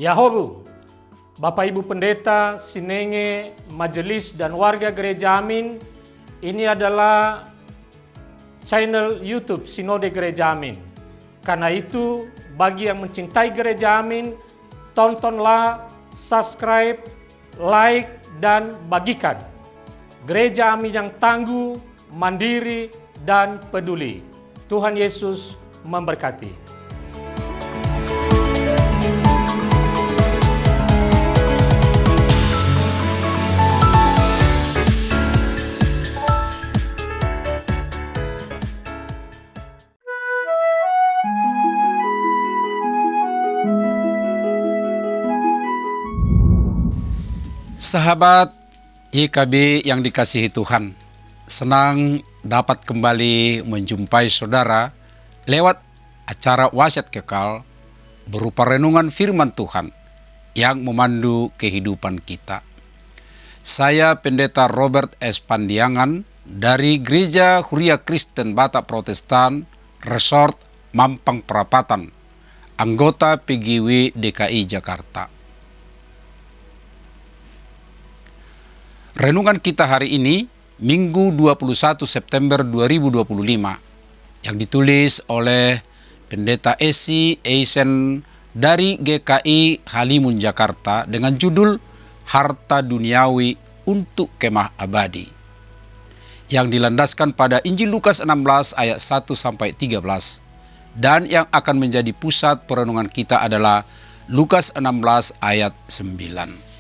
Yahobu, Bapak Ibu Pendeta, Sinenge, Majelis dan warga Gereja Amin, ini adalah channel YouTube Sinode Gereja Amin. Karena itu, bagi yang mencintai Gereja Amin, tontonlah, subscribe, like, dan bagikan. Gereja Amin yang tangguh, mandiri, dan peduli. Tuhan Yesus memberkati. Sahabat YKB yang dikasihi Tuhan, senang dapat kembali menjumpai saudara lewat acara Wasiat Kekal berupa renungan firman Tuhan yang memandu kehidupan kita. Saya Pendeta Robert S. Pandiangan dari Gereja Huria Kristen Batak Protestan, Resort Mampang Perapatan, anggota PGW DKI Jakarta. Renungan kita hari ini, Minggu 21 September 2025, yang ditulis oleh Pendeta Esi Eisen dari GKI Halimun Jakarta dengan judul Harta Duniawi untuk Kemah Abadi, yang dilandaskan pada Injil Lukas 16 ayat 1-13, dan yang akan menjadi pusat perenungan kita adalah Lukas 16 ayat 9.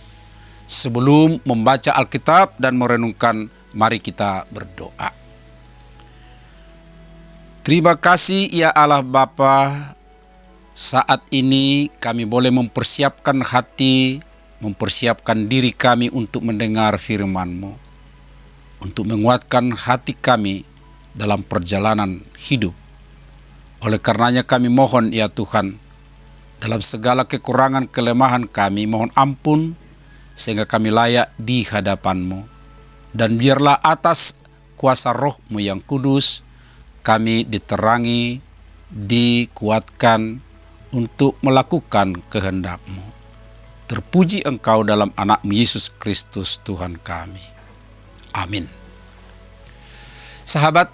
Sebelum membaca Alkitab dan merenungkan, mari kita berdoa. Terima kasih ya Allah Bapa, saat ini kami boleh mempersiapkan hati, mempersiapkan diri kami untuk mendengar firman-Mu, untuk menguatkan hati kami dalam perjalanan hidup. Oleh karenanya kami mohon ya Tuhan, dalam segala kekurangan kelemahan kami, mohon ampun, sehingga kami layak di hadapan-Mu. Dan biarlah atas kuasa Roh-Mu yang kudus, kami diterangi, dikuatkan untuk melakukan kehendak-Mu. Terpuji Engkau dalam anak-Mu Yesus Kristus Tuhan kami. Amin. Sahabat,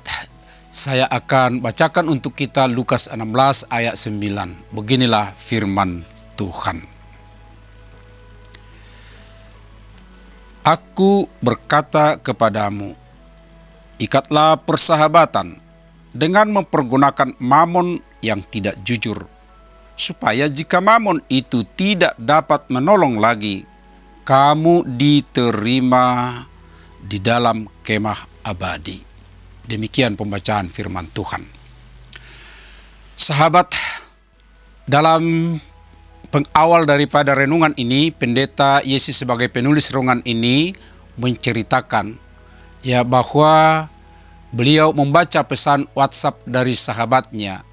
saya akan bacakan untuk kita Lukas 16 ayat 9. Beginilah firman Tuhan. Aku berkata kepadamu, ikatlah persahabatan dengan mempergunakan mamon yang tidak jujur, supaya jika mamon itu tidak dapat menolong lagi, kamu diterima di dalam kemah abadi. Demikian pembacaan firman Tuhan. Sahabat, dalam pengawal daripada renungan ini, Pendeta Yesi sebagai penulis renungan ini menceritakan ya bahwa beliau membaca pesan WhatsApp dari sahabatnya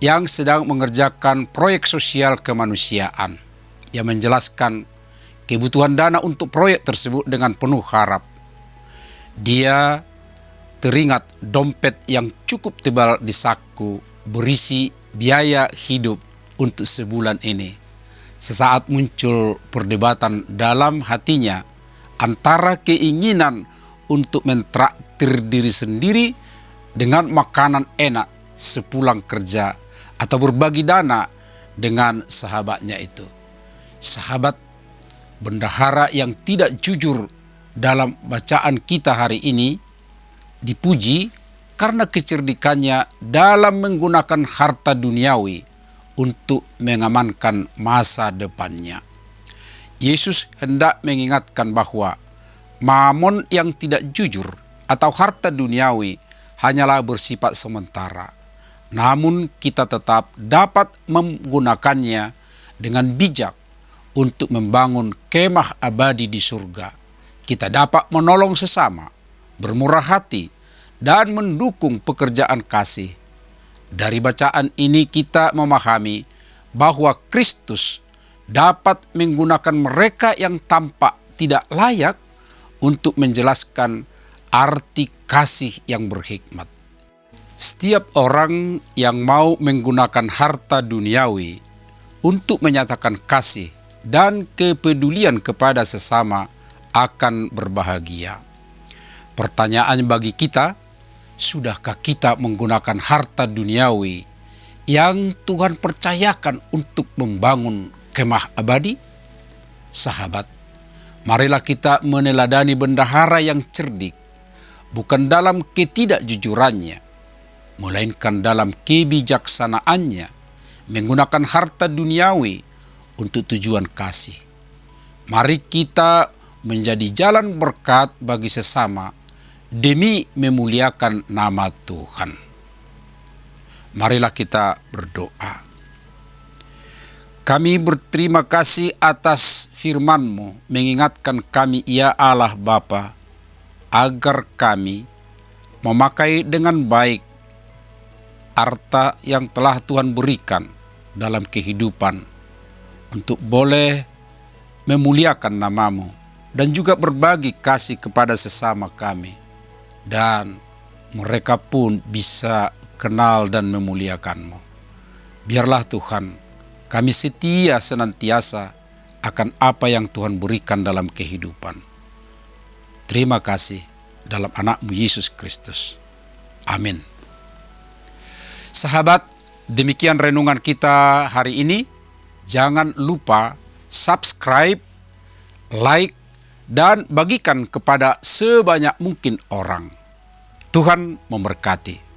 yang sedang mengerjakan proyek sosial kemanusiaan, yang menjelaskan kebutuhan dana untuk proyek tersebut dengan penuh harap. Dia teringat dompet yang cukup tebal di saku berisi biaya hidup untuk sebulan ini. Sesaat muncul perdebatan dalam hatinya antara keinginan untuk mentraktir diri sendiri dengan makanan enak sepulang kerja atau berbagi dana dengan sahabatnya itu. Sahabat bendahara yang tidak jujur dalam bacaan kita hari ini dipuji karena kecerdikannya dalam menggunakan harta duniawi untuk mengamankan masa depannya. Yesus hendak mengingatkan bahwa mamon yang tidak jujur atau harta duniawi hanyalah bersifat sementara. Namun kita tetap dapat menggunakannya dengan bijak untuk membangun kemah abadi di surga. Kita dapat menolong sesama, bermurah hati, dan mendukung pekerjaan kasih. Dari bacaan ini kita memahami bahwa Kristus dapat menggunakan mereka yang tampak tidak layak untuk menjelaskan arti kasih yang berhikmat. Setiap orang yang mau menggunakan harta duniawi untuk menyatakan kasih dan kepedulian kepada sesama akan berbahagia. Pertanyaan bagi kita, sudahkah kita menggunakan harta duniawi yang Tuhan percayakan untuk membangun kemah abadi? Sahabat, marilah kita meneladani bendahara yang cerdik, bukan dalam ketidakjujurannya, melainkan dalam kebijaksanaannya, menggunakan harta duniawi untuk tujuan kasih. Mari kita menjadi jalan berkat bagi sesama demi memuliakan nama Tuhan. Marilah kita berdoa. Kami berterima kasih atas firman-Mu, mengingatkan kami ya Allah Bapa, agar kami memakai dengan baik harta yang telah Tuhan berikan dalam kehidupan untuk boleh memuliakan nama-Mu dan juga berbagi kasih kepada sesama kami, dan mereka pun bisa kenal dan memuliakan-Mu. Biarlah Tuhan, kami setia senantiasa akan apa yang Tuhan berikan dalam kehidupan. Terima kasih dalam anak-Mu Yesus Kristus. Amin. Sahabat, demikian renungan kita hari ini. Jangan lupa subscribe, like, dan bagikan kepada sebanyak mungkin orang. Tuhan memberkati.